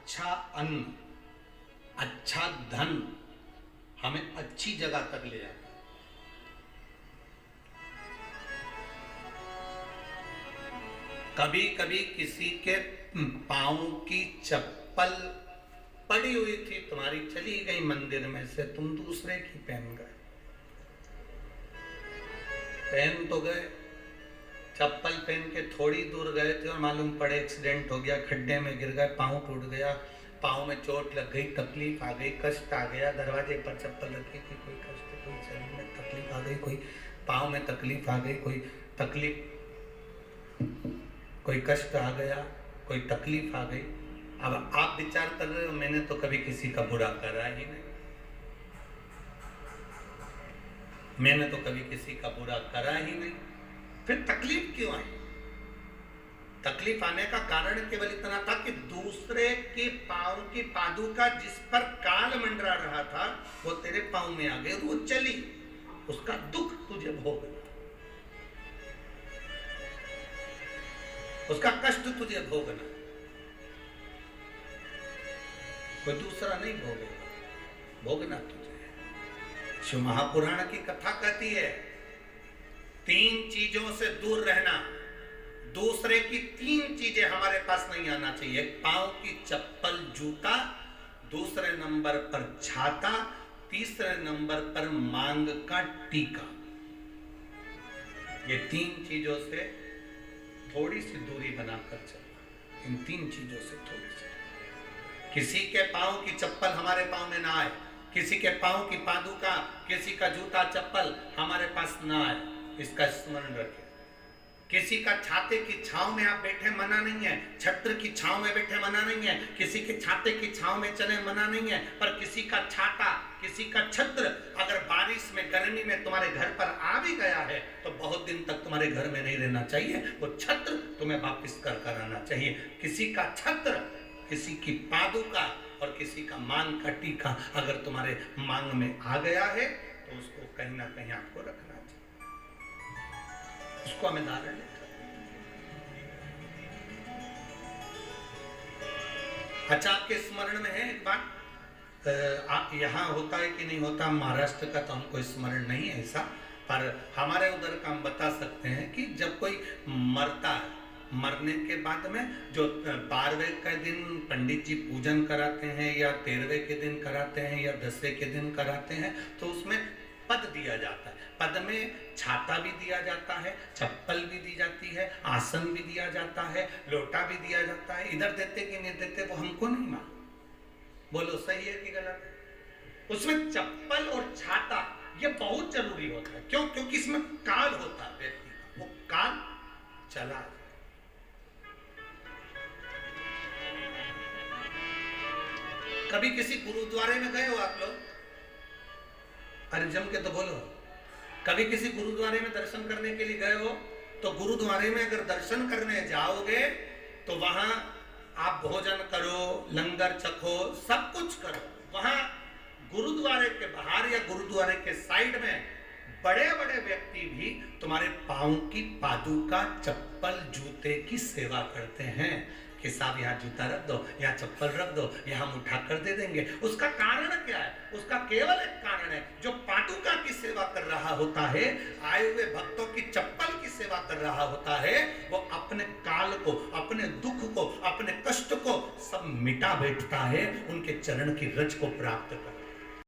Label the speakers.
Speaker 1: अच्छा अन्न, अच्छा धन हमें अच्छी जगह तक ले जाता है। कभी कभी किसी के पांव की चप्पल पड़ी हुई थी, तुम्हारी चली गई मंदिर में से, तुम दूसरे की पहन गए। पहन तो गए, चप्पल पहन के थोड़ी दूर गए थे और मालूम पड़े एक्सीडेंट हो गया, खड्डे में गिर गए, पांव टूट गया, पांव में चोट लग गई, तकलीफ आ गई, कष्ट आ गया। दरवाजे पर चप्पल रखी थी, कोई कष्ट, कोई शरीर में तकलीफ आ गई, कोई पांव में तकलीफ आ गई, कोई तकलीफ, कोई कष्ट आ गया, कोई तकलीफ आ गई। अब आप विचार कर रहे हो मैंने तो कभी किसी का बुरा करा ही नहीं, मैंने तो कभी किसी का बुरा करा ही नहीं, फिर तकलीफ क्यों आई? तकलीफ आने का कारण केवल इतना था कि दूसरे के पांव की पादुका जिस पर काल मंडरा रहा था वो तेरे पांव में आ गई, वो चली, उसका दुख तुझे भोगना, उसका कष्ट तुझे भोगना, कोई दूसरा नहीं भोगेगा, भोगना तुझे। शिव महापुराण की कथा कहती है 3 चीजों से दूर रहना, दूसरे की 3 चीजें हमारे पास नहीं आना चाहिए। पांव की चप्पल, जूता, दूसरे नंबर पर छाता, तीसरे नंबर पर मांग का टीका। ये 3 चीजों से थोड़ी सी दूरी बनाकर चलना, इन 3 चीजों से थोड़ी सी। किसी के पांव की चप्पल हमारे पांव में ना आए, किसी के पांव की पादुका, किसी का जूता चप्पल हमारे पास ना आए, इसका स्मरण रखें। किसी का छाते की छांव में आप बैठे मना नहीं है, छत्र की छांव में बैठे मना नहीं है, किसी के छाते की छांव में चले मना नहीं है, पर किसी का छाता, किसी का छत्र अगर बारिश में, गर्मी में तुम्हारे घर पर आ भी गया है तो बहुत दिन तक तुम्हारे घर में नहीं रहना चाहिए, वो छत्र तुम्हें वापस कर आना चाहिए। किसी का छत्र, किसी की पादुका और किसी का मांग का टीका अगर तुम्हारे मांग में आ गया है तो उसको कहीं ना कहीं आपको रखना चाहिए, उसको हमें धारण लेकर। अच्छा, आपके स्मरण में है एक बात, यहाँ होता है कि नहीं होता, महाराष्ट्र का तो हमको स्मरण नहीं है ऐसा, पर हमारे उधर का हम बता सकते हैं कि जब कोई मरता है, मरने के बाद में जो 12वें के दिन पंडित जी पूजन कराते हैं या 13वें के दिन कराते हैं या 10वें के दिन कराते हैं, तो उसमें पद दिया जाता है। पद में छाता भी दिया जाता है, चप्पल भी दी जाती है, आसन भी दिया जाता है, लोटा भी दिया जाता है। इधर देते कि नहीं देते वो हमको नहीं मालूम, बोलो सही है कि गलत है। उसमें चप्पल और छाता ये बहुत जरूरी होता है। क्यों? क्योंकि इसमें काल होता है व्यक्ति का, वो काल चला जाए। कभी किसी गुरुद्वारे में गए हो आप लोग? अरे जम के तो बोलो। कभी किसी गुरुद्वारे में दर्शन करने के लिए गए हो तो गुरुद्वारे में अगर दर्शन करने जाओगे तो वहां आप भोजन करो, लंगर चखो, सब कुछ करो। वहां गुरुद्वारे के बाहर या गुरुद्वारे के साइड में बड़े बड़े व्यक्ति भी तुम्हारे पांव की पादुका, चप्पल, जूते की सेवा करते हैं कि साहब यहाँ जूता रख दो, यहाँ चप्पल रख दो, यहाँ हम उठा कर दे देंगे। उसका कारण क्या है? उसका केवल एक कारण है, जो पादुका की सेवा कर रहा होता है, आए हुए भक्तों की चप्पल की सेवा कर रहा होता है, वो अपने काल को, अपने दुख को, अपने कष्ट को सब मिटा बैठता है, उनके चरण की रज को प्राप्त कर